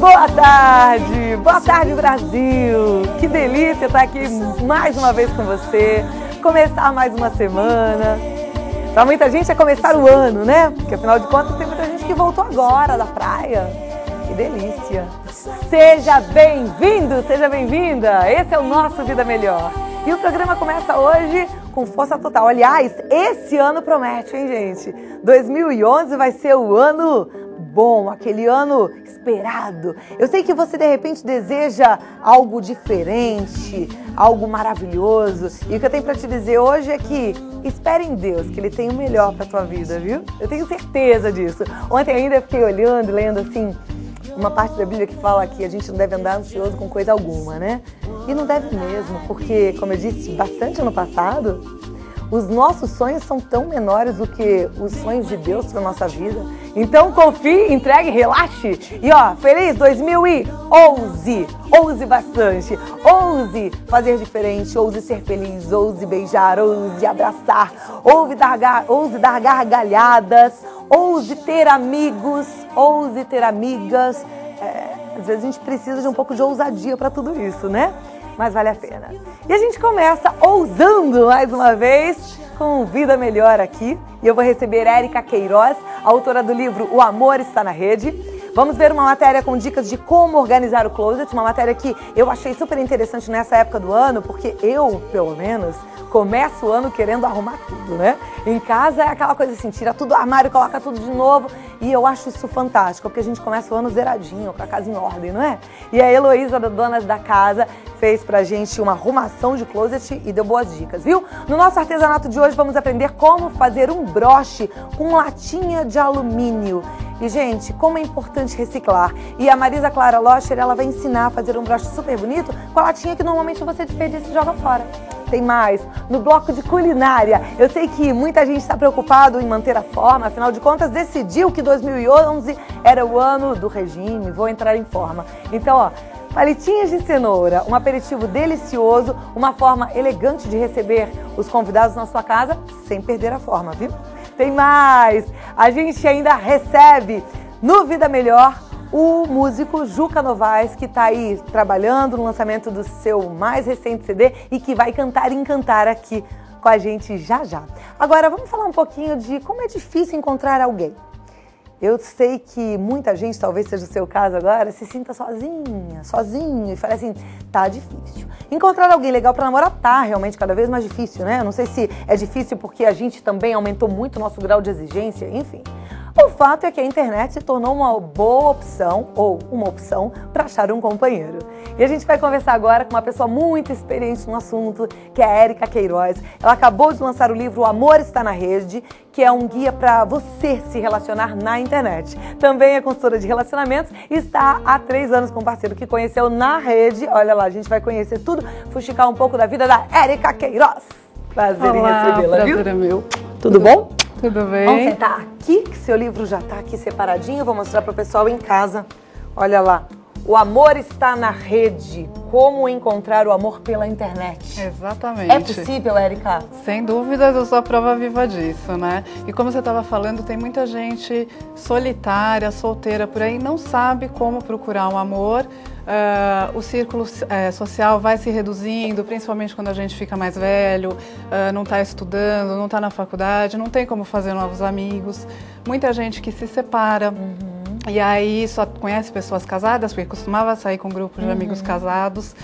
Boa tarde Brasil! Que delícia estar aqui mais uma vez com você, começar mais uma semana. Para muita gente é começar o ano, né? Porque afinal de contas tem muita gente que voltou agora da praia. Que delícia! Seja bem-vindo, seja bem-vinda! Esse é o nosso Vida Melhor. E o programa começa hoje com força total. Aliás, esse ano promete, hein, gente? 2011 vai ser o ano bom, aquele ano esperado. Eu sei que você, de repente, deseja algo diferente, algo maravilhoso. E o que eu tenho para te dizer hoje é que espere em Deus, que Ele tem o melhor para a tua vida, viu? Eu tenho certeza disso. Ontem ainda eu fiquei olhando, lendo assim, uma parte da Bíblia que fala que a gente não deve andar ansioso com coisa alguma, né? E não deve mesmo, porque, como eu disse bastante ano passado, os nossos sonhos são tão menores do que os sonhos de Deus para a nossa vida. Então confie, entregue, relaxe. E ó, feliz 2011! Ouse bastante, ouse fazer diferente, ouse ser feliz, ouse beijar, ouse abraçar, ouse dar gargalhadas, ouse ter amigos, ouse ter amigas. Às vezes a gente precisa de um pouco de ousadia para tudo isso, né? Mas vale a pena. E a gente começa ousando mais uma vez com Vida Melhor aqui. E eu vou receber Érica Queiroz, autora do livro O Amor Está na Rede. Vamos ver uma matéria com dicas de como organizar o closet, uma matéria que eu achei super interessante nessa época do ano, porque eu, pelo menos, começo o ano querendo arrumar tudo, né? Em casa é aquela coisa assim, tira tudo do armário, coloca tudo de novo. E eu acho isso fantástico, porque a gente começa o ano zeradinho, com a casa em ordem, não é? E a Heloísa, da Donas da Casa, fez pra gente uma arrumação de closet e deu boas dicas, viu? No nosso artesanato de hoje vamos aprender como fazer um broche com latinha de alumínio. E, gente, como é importante reciclar. E a Marisa Clara Locher, ela vai ensinar a fazer um broche super bonito com a latinha que normalmente você desperdiça e joga fora. Tem mais, no bloco de culinária. Eu sei que muita gente está preocupado em manter a forma, afinal de contas decidiu que 2011 era o ano do regime, vou entrar em forma. Então, ó, palitinhas de cenoura, um aperitivo delicioso, uma forma elegante de receber os convidados na sua casa sem perder a forma, viu? Tem mais, a gente ainda recebe no Vida Melhor o músico Juca Novaes, que está aí trabalhando no lançamento do seu mais recente CD e que vai cantar e encantar aqui com a gente já já. Agora vamos falar um pouquinho de como é difícil encontrar alguém. Eu sei que muita gente, talvez seja o seu caso agora, se sinta sozinho e fale assim, tá difícil. Encontrar alguém legal para namorar tá realmente cada vez mais difícil, né? Eu não sei se é difícil porque a gente também aumentou muito o nosso grau de exigência, enfim. O fato é que a internet se tornou uma boa opção, ou uma opção, para achar um companheiro. E a gente vai conversar agora com uma pessoa muito experiente no assunto, que é a Érica Queiroz. Ela acabou de lançar o livro O Amor Está na Rede, que é um guia para você se relacionar na internet. Também é consultora de relacionamentos e está há 3 anos com um parceiro que conheceu na rede. Olha lá, a gente vai conhecer tudo, fuxicar um pouco da vida da Érica Queiroz. Prazer em recebê-la, viu? Prazer é meu. Tudo bom? Tudo bem? Vamos sentar aqui, que seu livro já está aqui separadinho. Vou mostrar para o pessoal em casa. Olha lá. O amor está na rede. Como encontrar o amor pela internet. Exatamente. É possível, Érica? Sem dúvidas, eu sou a prova viva disso, né? E como você estava falando, tem muita gente solitária, solteira por aí, não sabe como procurar um amor. O círculo social vai se reduzindo, principalmente quando a gente fica mais velho, não está estudando, não está na faculdade, não tem como fazer novos amigos. Muita gente que se separa. E aí só conhece pessoas casadas, porque costumava sair com grupos de amigos casados,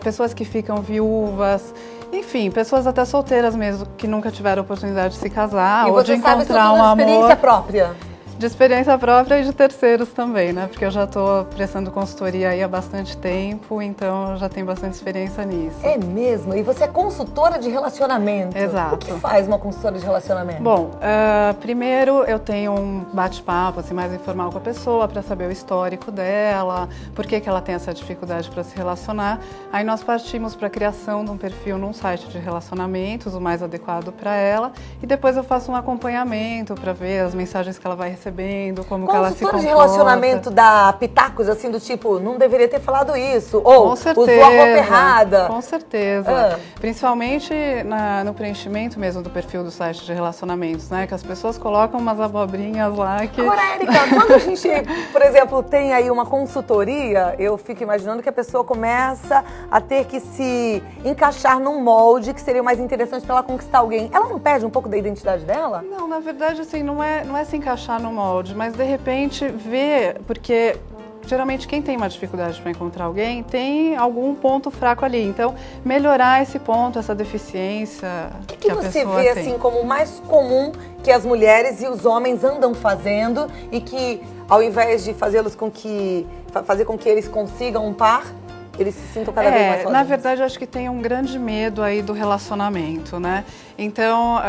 pessoas que ficam viúvas, enfim, pessoas até solteiras mesmo, que nunca tiveram oportunidade de se casar ou de encontrar um amor. Experiência própria? De experiência própria e de terceiros também, né? Porque eu já estou prestando consultoria aí há bastante tempo, então eu já tenho bastante experiência nisso. É mesmo? E você é consultora de relacionamento. Exato. O que faz uma consultora de relacionamento? Bom, primeiro eu tenho um bate-papo assim, mais informal com a pessoa para saber o histórico dela, por que ela tem essa dificuldade para se relacionar. Aí nós partimos para a criação de um perfil num site de relacionamentos, o mais adequado para ela, e depois eu faço um acompanhamento para ver as mensagens que ela vai receber percebendo como que ela se comporta. Consultora de relacionamento dá pitacos, assim, do tipo, não deveria ter falado isso, ou usou a roupa errada. Com certeza. Principalmente no preenchimento mesmo do perfil do site de relacionamentos, né? Que as pessoas colocam umas abobrinhas lá que... Agora, Érica, quando a gente, por exemplo, tem aí uma consultoria, eu fico imaginando que a pessoa começa a ter que se encaixar num molde que seria o mais interessante para ela conquistar alguém. Ela não perde um pouco da identidade dela? Não, na verdade, assim, não é se encaixar no molde, mas de repente ver, porque geralmente quem tem uma dificuldade para encontrar alguém tem algum ponto fraco ali. Então, melhorar esse ponto, essa deficiência que a pessoa tem. O que você vê assim como o mais comum que as mulheres e os homens andam fazendo e que, ao invés de fazê-los fazer com que eles consigam um par, eles se sintam cada vez mais sozinhos? Na verdade, eu acho que tem um grande medo aí do relacionamento, né? Então,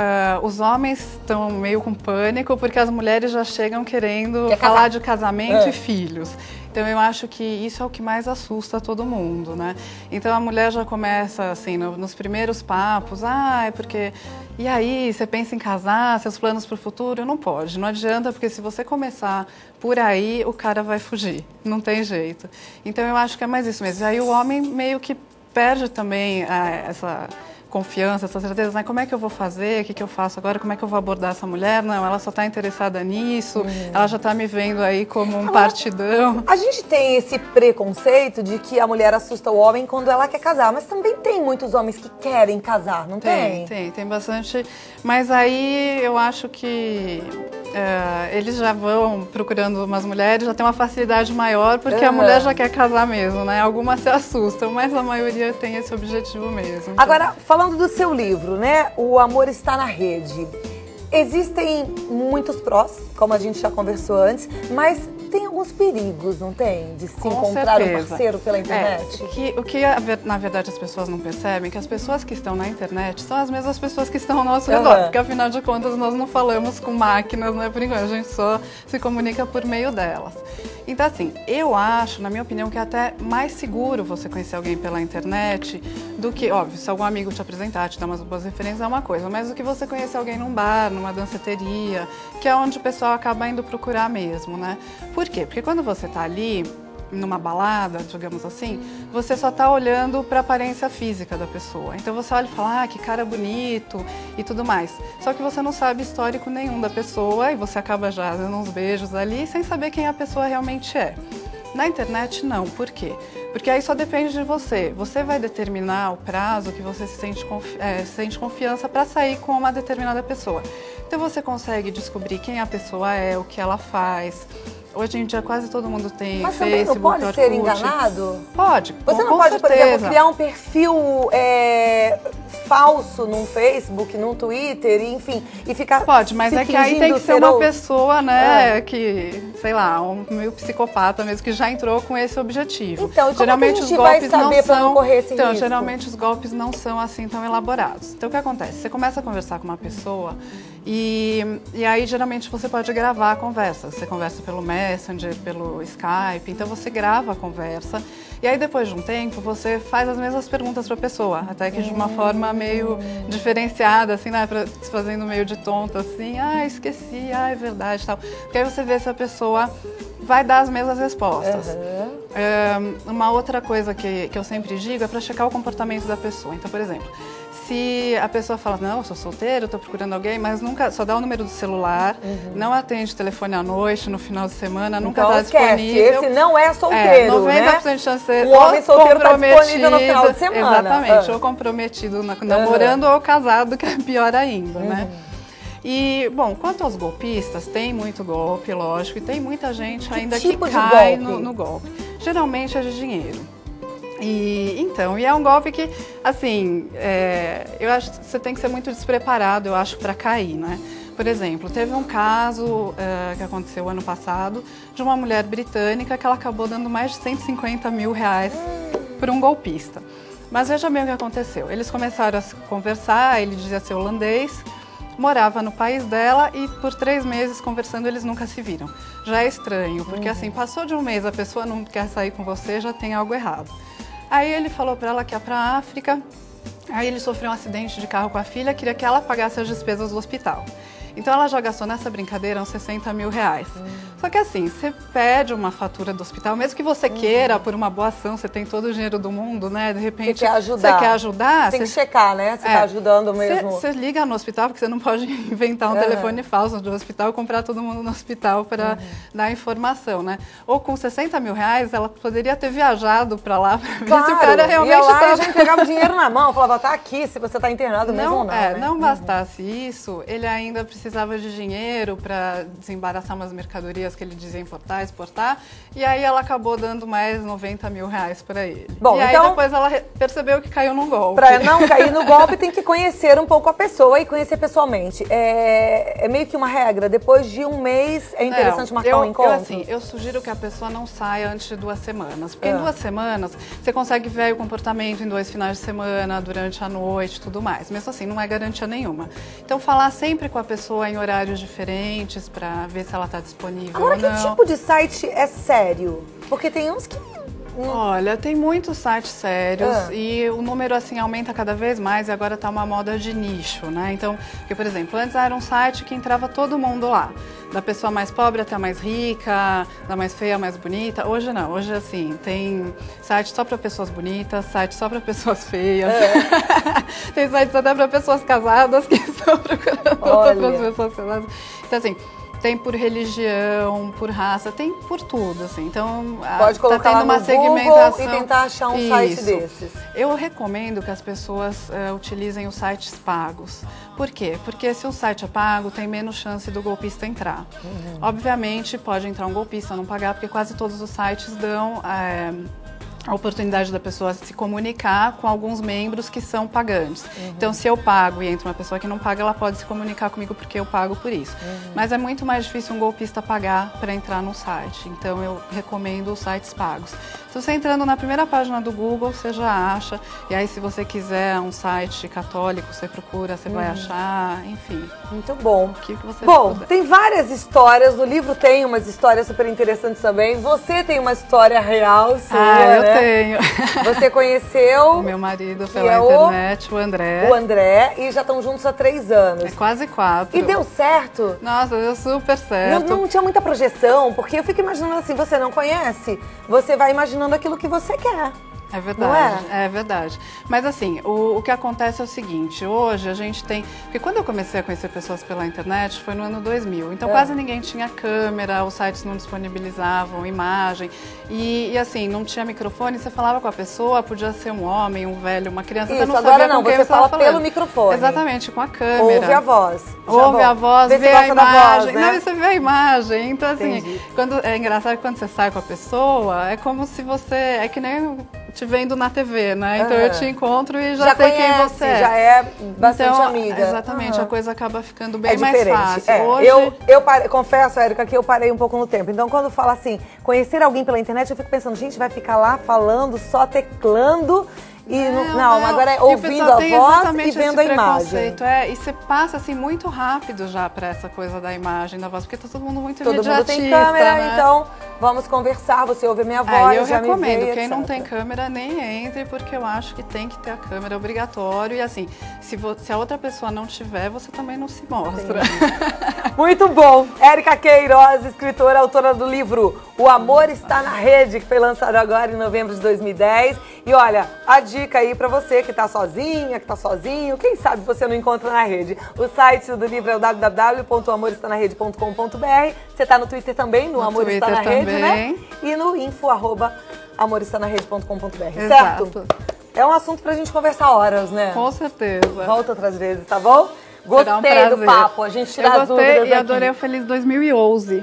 os homens estão meio com pânico porque as mulheres já chegam querendo falar de casamento e filhos. Então, eu acho que isso é o que mais assusta todo mundo, né? Então, a mulher já começa, assim, nos primeiros papos, é porque... E aí, você pensa em casar, seus planos para o futuro? Não pode, não adianta, porque se você começar por aí, o cara vai fugir, não tem jeito. Então, eu acho que é mais isso mesmo. Aí, o homem meio que perde também essa confiança, essa certeza, né? Como é que eu vou fazer, o que eu faço agora, como é que eu vou abordar essa mulher? Não, ela só está interessada nisso, ela já está me vendo aí como um partidão. A gente tem esse preconceito de que a mulher assusta o homem quando ela quer casar, mas também tem muitos homens que querem casar, não tem? Tem bastante, mas aí eu acho que eles já vão procurando umas mulheres, já tem uma facilidade maior, porque a mulher já quer casar mesmo, né? Algumas se assustam, mas a maioria tem esse objetivo mesmo. Então. Agora, falando do seu livro, né? O Amor Está na Rede. Existem muitos prós, como a gente já conversou antes, mas tem alguns perigos, não tem? De se encontrar um parceiro pela internet? O que, na verdade, as pessoas não percebem é que as pessoas que estão na internet são as mesmas pessoas que estão ao nosso redor. Porque, afinal de contas, nós não falamos com máquinas, né? Por enquanto, a gente só se comunica por meio delas. Então, assim, eu acho, na minha opinião, que é até mais seguro você conhecer alguém pela internet do que, óbvio, se algum amigo te apresentar, te dar umas boas referências é uma coisa, mas do que você conhecer alguém num bar, numa danceteria, que é onde o pessoal acaba indo procurar mesmo, né? Por quê? Porque quando você tá ali, numa balada, digamos assim, você só tá olhando para a aparência física da pessoa. Então você olha e fala, que cara bonito e tudo mais. Só que você não sabe histórico nenhum da pessoa e você acaba já dando uns beijos ali sem saber quem a pessoa realmente é. Na internet, não. Por quê? Porque aí só depende de você. Você vai determinar o prazo que você sente confiança para sair com uma determinada pessoa. Então você consegue descobrir quem a pessoa é, o que ela faz. Hoje em dia quase todo mundo tem Mas Facebook, também não pode ser enganado? Pode, Você não pode, por exemplo, criar um perfil falso num Facebook, num Twitter, enfim, e ficar Pode, mas é que aí tem que ser uma pessoa, né, que, sei lá, meio psicopata mesmo, que já entrou com esse objetivo. Então, geralmente os golpes não são... Então, geralmente os golpes não são assim tão elaborados. Então, o que acontece? Você começa a conversar com uma pessoa e aí, geralmente, você pode gravar a conversa. Você conversa pelo Messenger, pelo Skype, então você grava a conversa e aí depois de um tempo você faz as mesmas perguntas para a pessoa, até que de uma forma meio diferenciada, assim, né, se fazendo meio de tonta, assim, esqueci, é verdade, tal. Porque aí você vê se a pessoa vai dar as mesmas respostas. Uma outra coisa que eu sempre digo é para checar o comportamento da pessoa. Então, por exemplo, se a pessoa fala, não, eu sou solteira, eu tô procurando alguém, mas nunca, só dá o número do celular, não atende telefone à noite, no final de semana, nunca tá disponível. Esse não é solteiro, 90% de chance de ser o homem solteiro tá disponível no final de semana. Exatamente, ou comprometido, namorando ou casado, que é pior ainda, né? E, bom, quanto aos golpistas, tem muito golpe, lógico, e tem muita gente ainda que cai no golpe. Geralmente é de dinheiro. E é um golpe que, assim, eu acho que você tem que ser muito despreparado, eu acho, para cair, né? Por exemplo, teve um caso que aconteceu ano passado de uma mulher britânica que ela acabou dando mais de 150 mil reais para um golpista. Mas veja bem o que aconteceu. Eles começaram a conversar, ele dizia ser holandês, morava no país dela e por 3 meses conversando eles nunca se viram. Já é estranho, porque assim, passou de um mês, a pessoa não quer sair com você, já tem algo errado. Aí ele falou para ela que ia para a África, aí ele sofreu um acidente de carro com a filha, queria que ela pagasse as despesas do hospital. Então ela já gastou nessa brincadeira uns 60 mil reais. Só que assim, você pede uma fatura do hospital, mesmo que você queira, por uma boa ação, você tem todo o dinheiro do mundo, né? De repente, você quer ajudar. Tem que checar, né? Você tá ajudando mesmo. Você liga no hospital, porque você não pode inventar um telefone falso do hospital e comprar todo mundo no hospital para dar informação, né? Ou com 60 mil reais, ela poderia ter viajado para lá para ver se o cara realmente estava... já entregava o dinheiro na mão, falava, tá aqui, se você tá internado mesmo ou não, né? Não bastasse isso, ele ainda precisava de dinheiro para desembaraçar umas mercadorias que ele dizia importar, exportar, e aí ela acabou dando mais 90 mil reais para ele. Bom, e aí depois ela percebeu que caiu num golpe. Para não cair no golpe, tem que conhecer um pouco a pessoa e conhecer pessoalmente. É meio que uma regra, depois de um mês é interessante marcar um encontro? Eu sugiro que a pessoa não saia antes de 2 semanas, porque em 2 semanas você consegue ver o comportamento em 2 finais de semana, durante a noite e tudo mais. Mesmo assim, não é garantia nenhuma. Então, falar sempre com a pessoa em horários diferentes para ver se ela está disponível Agora, ou não. que tipo de site é sério? Porque tem uns que... Olha, tem muitos sites sérios e o número assim aumenta cada vez mais e agora tá uma moda de nicho, né? Então, porque, por exemplo, antes era um site que entrava todo mundo lá, da pessoa mais pobre até a mais rica, da mais feia à mais bonita. Hoje não, hoje assim, tem site só para pessoas bonitas, site só para pessoas feias. Tem sites até para pessoas casadas que estão procurando outras pessoas casadas. Então, assim, tem por religião, por raça, tem por tudo, assim. Então, pode colocar tá tendo uma segmentação e tentar achar um site desses. Eu recomendo que as pessoas utilizem os sites pagos. Por quê? Porque se um site é pago, tem menos chance do golpista entrar. Obviamente, pode entrar um golpista não pagar, porque quase todos os sites dão a oportunidade da pessoa se comunicar com alguns membros que são pagantes. Então, se eu pago e entra uma pessoa que não paga, ela pode se comunicar comigo porque eu pago por isso. Mas é muito mais difícil um golpista pagar para entrar no site. Então, eu recomendo os sites pagos. Se você entrando na primeira página do Google, você já acha. E aí, se você quiser um site católico, você procura, você vai achar, enfim. Muito bom. O que você bom, puder. Tem várias histórias. No livro tem umas histórias super interessantes também. Você tem uma história real sua, eu né? tenho. Você conheceu... o meu marido pela internet, o André. O André, e já estão juntos há 3 anos. É quase 4. E deu certo? Nossa, deu super certo. Não tinha muita projeção, porque eu fico imaginando assim, você não conhece, você vai imaginando aquilo que você quer. É verdade, é verdade. Mas assim, o que acontece é o seguinte, hoje a gente tem... Porque quando eu comecei a conhecer pessoas pela internet, foi no ano 2000, então quase ninguém tinha câmera, os sites não disponibilizavam imagem, e assim, não tinha microfone, você falava com a pessoa, podia ser um homem, um velho, uma criança, isso, você não agora sabia não, com quem você fala falando. pelo microfone. Exatamente, com a câmera. Ouve a voz. Ouve a voz, vê a imagem. Voz, né? Não, você vê a imagem. Então, assim, é engraçado que quando você sai com a pessoa, é como se você... É que nem te vendo na TV, né? Então eu te encontro e já sei quem você é. Já é bastante amiga. Exatamente, a coisa acaba ficando bem mais fácil. Hoje... Eu confesso, Érica, que eu parei um pouco no tempo. Então, quando fala assim, conhecer alguém pela internet, eu fico pensando, gente, vai ficar lá falando, só teclando... Não, agora é ouvindo a voz e vendo a imagem. E você passa assim muito rápido já para essa coisa da imagem, da voz, porque tá todo mundo muito imediatista. Todo mundo tem câmera, né? Então vamos conversar, você ouve a minha voz, eu já recomendo, me vê, quem etc. não tem câmera nem entre, porque eu acho que tem que ter a câmera, é obrigatório. E assim, se a outra pessoa não tiver, você também não se mostra. Muito bom! Érica Queiroz, escritora, autora do livro O Amor Está na Rede, que foi lançado agora em novembro de 2010. E olha, a dica aí pra você que tá sozinha, que tá sozinho, quem sabe você não encontra na rede. O site do livro é o www.amorestanaRede.com.br. Você tá no Twitter também, no Amor Está na Rede, né? E no info@amorestanaRede.com.br, certo? É um assunto pra gente conversar horas, né? Com certeza. Volta outras vezes, tá bom? Gostei do papo, a gente tira as dúvidas aqui. E adorei o Feliz 2011.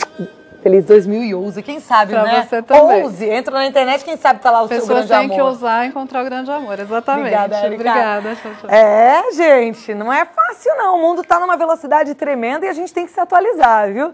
Feliz 2011, quem sabe, pra né? Você também. 11, entra na internet, quem sabe tá lá o seu grande amor. Pessoas têm que usar e encontrar o grande amor, exatamente. Obrigada, Érica. Obrigada. Gente, não é fácil não, o mundo tá numa velocidade tremenda e a gente tem que se atualizar, viu?